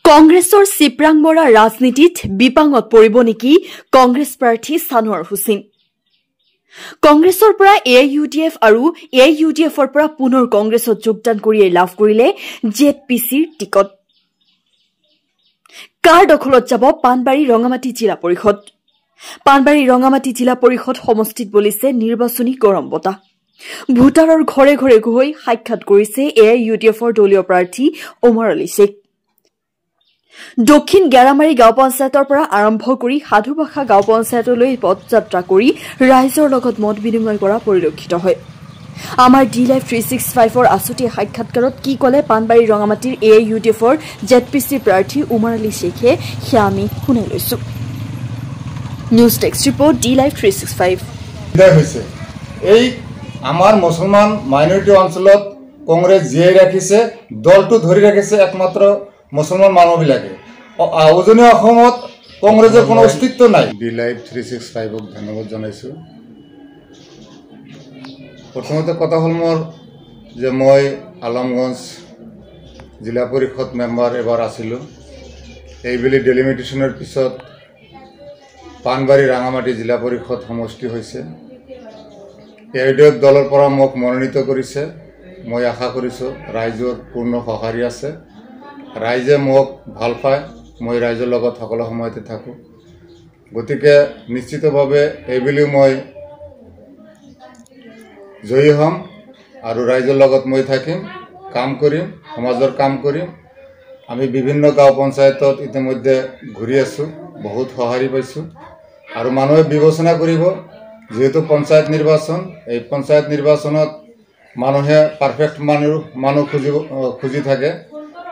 কংগ্ৰেছৰ চিপৰাংমৰা ৰাজনীতিত বিপাঙত পৰিব নেকি কংগ্ৰেছ প্ৰাৰ্থী সানোৱাৰ হুছেইন কংগ্ৰেছৰ পৰা AIUDF আৰু AIUDFৰ পৰা পুনৰ কংগ্ৰেছত যোগদান কৰি লাভ কৰিলে জেপিচিৰ টিকট কাৰ দখলত যাব পানবাৰী ৰঙামাটি জিলা পৰিষদ পানবাৰী ৰঙামাটি জিলা পৰিষদ সমষ্টিত বলিছে নিৰ্বাচনী গৰম বতাহ ভোটাৰৰ ঘৰে ঘৰে গৈ সাক্ষাৎ কৰিছে AIUDFৰ দলীয় প্ৰাৰ্থী ওমৰ আলী শেখ দক্ষিণ গেৰামাৰী গাঁও পঞ্চায়তৰ পৰা আৰম্ভ কৰি সাধুভাষা গাঁও পঞ্চায়তলৈ পদযাত্ৰা কৰি ৰাইজৰ লগত মত বিনিময় কৰা পৰিলক্ষিত হয় আমাৰ ডি লাইভ 365 আছুতি সাক্ষাৎকাৰত কি কলে পানবাৰী ৰঙামাটিৰ AIUDFৰ জেপিচি প্ৰাৰ্থী ওমৰ আলী শেখে হিয়া আমি শুনাই লৈছো news text report D live 365 হৈছে এই আমাৰ মুছলমান মাইনৰিটি অঞ্চলত কংগ্ৰেছ জিয়াই ৰাখিছে দলটো ধৰি ৰাখিছে একমাত্ৰ মুছলমান মানুহবিলাকে উজনি অসমত কংগ্ৰেছৰ কোনো অস্তিত্ব নাই ডি লাইভ 365 ক ধন্যবাদ জনাইছো প্ৰথমতে কথা হ'ল মোৰ যে মই আলমগঞ্জ জিলা পৰিষদ মেম্বাৰ এবাৰ আছিলো এইবেলি ডেলিমিটেশ্যনৰ পিছত পানবাৰী ৰাঙামাটি জিলা পৰিষদ সমষ্টি হৈছে AIUDF দলৰ পৰা মোক মনোনীত কৰিছে মই আশা কৰিছো ৰাইজৰ পূৰ্ণ সহাৰি আছে ৰাইজে মোক ভাল পায় মই ৰাইজৰ লগত সকলো সময়তে থাকো গতিকে নিশ্চিতভাৱে এইবেলি মই জয়ী হ'ম আৰু ৰাইজৰ লগত মই থাকিম কাম কৰিম সমাজৰ কাম কৰিম আমি বিভিন্ন গাঁও পঞ্চায়তত ইতিমধ্যে ঘূৰি আছো বহুত সহাৰি পাইছো আৰু মানুহে বিবেচনা কৰিব যেহেতু পঞ্চায়ত নিৰ্বাচন এই পঞ্চায়ত নিৰ্বাচনত মানুহে পাৰফেক্ট মানুহ খুজি থাকে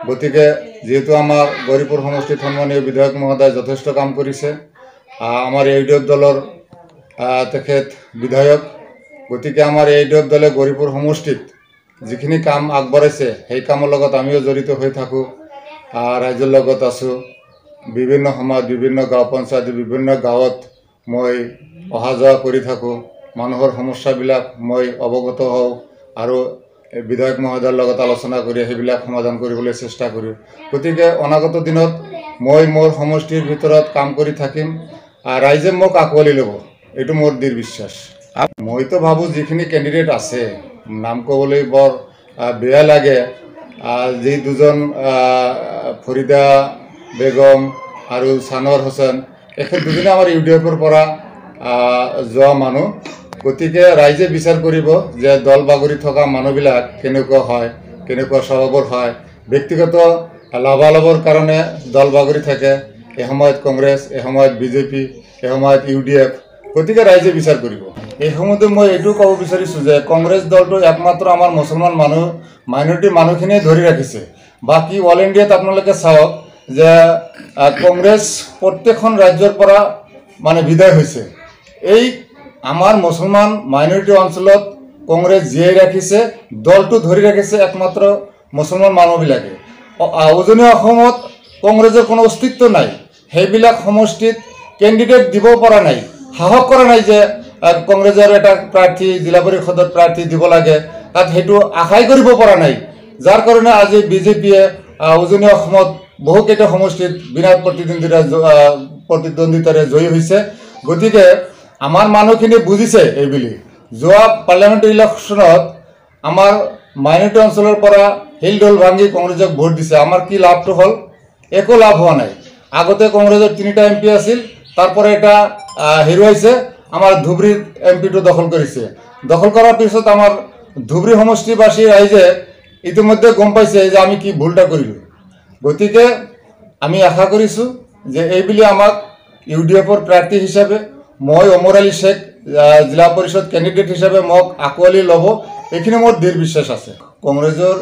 গতিকে যেহেতু আমাৰ গৌৰীপুৰ সমষ্টিত সন্মানীয় বিধায়ক মহোদয় যথেষ্ট কাম কৰিছে আমাৰ AIUDF দলৰ তেখেত বিধায়ক গতিকে আমাৰ AIUDF দলে গৌৰীপুৰ সমষ্টিত যিখিনি কাম আগবঢ়াইছে সেই কামৰ লগত আমিও জড়িত হৈ থাকো ৰাইজৰ লগত আছো বিভিন্ন সময়ত বিভিন্ন গাঁও পঞ্চায়ত বিভিন্ন গাঁৱত মই অহা যোৱা কৰি থাকো মানুহৰ সমস্যাবিলাক মই অৱগত হওঁ আৰু বিধায়ক মহোদয়ৰ লগত আলোচনা কৰি সেইবিলাক সমাধান কৰিবলৈ চেষ্টা কৰোঁ গতিকে অনাগত দিনত মই মোৰ সমষ্টিৰ ভিতৰত কাম কৰি থাকিম ৰাইজে মোক আঁকোৱালি ল'ব এইটো মোৰ দৃঢ় বিশ্বাস মইতো ভাবোঁ যিখিনি কেণ্ডিডেট আছে নাম ক'বলৈ বৰ বেয়া লাগে যি দুজন ফৰিদা বেগম আৰু সানোৱাৰ হুছেইন এখেত দুজনে আমাৰ AIUDFৰ পৰা যোৱা মানুহ গতিকে ৰাইজে বিচাৰ কৰিব যে দল বাগৰি থকা মানুহবিলাক কেনেকুৱা হয় কেনেকুৱা স্বভাৱৰ হয় ব্যক্তিগত লাভালাভৰ কাৰণে দল বাগৰি থাকে এই সময়ত কংগ্ৰেছ এই সময়ত বিজেপি এই সময়ত UDF গতিকে ৰাইজে বিচাৰ কৰিব এই সময়তে মই এইটো ক'ব বিচাৰিছোঁ যে কংগ্ৰেছ দলটো একমাত্ৰ আমাৰ মুছলমান মানুহ মাইনৰিটি মানুহখিনিয়ে ধৰি ৰাখিছে বাকী অল ইণ্ডিয়াত আপোনালোকে চাওক যে কংগ্ৰেছ প্ৰত্যেকখন ৰাজ্যৰ পৰা মানে বিদায় হৈছে এই আমাৰ মুছলমান মাইনৰিটি অঞ্চলত কংগ্ৰেছ জিয়াই ৰাখিছে দলটো ধৰি ৰাখিছে একমাত্ৰ মুছলমান মানুহবিলাকে উজনি অসমত কংগ্ৰেছৰ কোনো অস্তিত্ব নাই সেইবিলাক সমষ্টিত কেণ্ডিডেট দিব পৰা নাই সাহস কৰা নাই যে কংগ্ৰেছৰ এটা প্ৰাৰ্থী জিলা পৰিষদৰ প্ৰাৰ্থী দিব লাগে তাত সেইটো আশাই কৰিব পৰা নাই যাৰ কাৰণে আজি বিজেপিয়ে উজনি অসমত বহুকেইটা সমষ্টিত বিনা প্ৰতিদ্বন্দ্বিতাৰে জয়ী হৈছে গতিকে আমাৰ মানুহখিনি বুজিছে এইবুলি যোৱা পাৰ্লামেণ্টাৰী ইলেকশ্যনত আমাৰ মাইনৰিটি অঞ্চলৰ পৰা হিলডল ভাঙি কংগ্ৰেছক ভোট দিছে আমাৰ কি লাভটো হ'ল একো লাভ হোৱা নাই আগতে কংগ্ৰেছৰ 3টা MP আছিল তাৰপৰে এটা হেৰুৱাইছে আমাৰ ধুবৰীৰ এমপিটো দখল কৰিছে দখল কৰাৰ পিছত আমাৰ ধুবৰী সমষ্টিবাসী ৰাইজে ইতিমধ্যে গম পাইছে যে আমি কি ভুলটা কৰিলো গতিকে আমি আশা কৰিছো যে এইবুলি আমাক ইউডিএফৰ প্ৰাৰ্থী হিচাপে মই ওমৰ আলী শেখ জিলা পৰিষদ ক্যান্ডিডেট হিচাপে মোক আকোৱালি ল'ব এইখিনি মোৰ দৃঢ় বিশ্বাস আছে কংগ্ৰেছৰ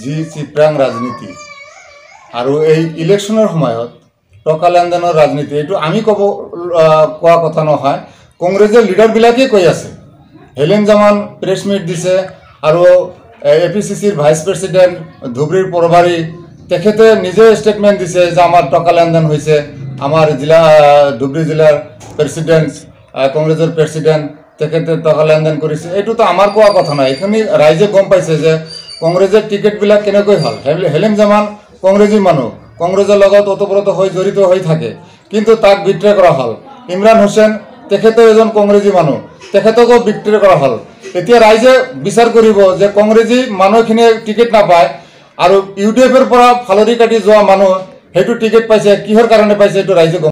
যি চিপ্ৰাং ৰাজনীতি আৰু এই ইলেকশ্যনৰ সময়ত টকা লেনদেনৰ ৰাজনীতি এইটো আমি কোৱা কথা নহয় কংগ্ৰেছৰ লিডাৰবিলাকে কৈ আছে হেলেন জামান প্ৰেছ মিট দিছে আৰু এপিসিসিৰ ভাইস প্ৰেসিডেন্ট ধুবৰীৰ প্ৰভাৰী তেখেতে নিজে ষ্টেটমেন্ট দিছে যে আমাৰ টকা লেনদেন হৈছে আমাৰ জিলা ধুবৰী জিলাৰ প্ৰেসিডেন্ট কংগ্ৰেছৰ প্ৰেসিডেন্ট তেখেতে টকা লেনদেন কৰিছে এইটো তো আমাৰ কোৱা কথা নাই এখানে ৰাইজে গম পাইছে যে কংগ্ৰেছৰ টিকেটবিলাক কেনেকৈ হল হেলেন জামান কংগ্ৰেছী মানুহ কংগ্ৰেছৰ লগত ওতপ্ৰোত হৈ জড়িত হৈ থাকে কিন্তু তাক বিট্ৰে কৰা হ'ল ইমৰান হুছেইন তেখেতেও এজন কংগ্ৰেছী মানুহ তেখেতকো বিট্ৰে কৰা হ'ল এতিয়া ৰাইজে বিচাৰ কৰিব যে কংগ্ৰেছী মানুহখিনিয়ে টিকেট নাপায় আৰু ইউডিএফৰ পৰা ফালৰি কাটি যোৱা মানুহ সেইটো টিকেট পাইছে কিহৰ কাৰণে পাইছে এইটো ৰাইজে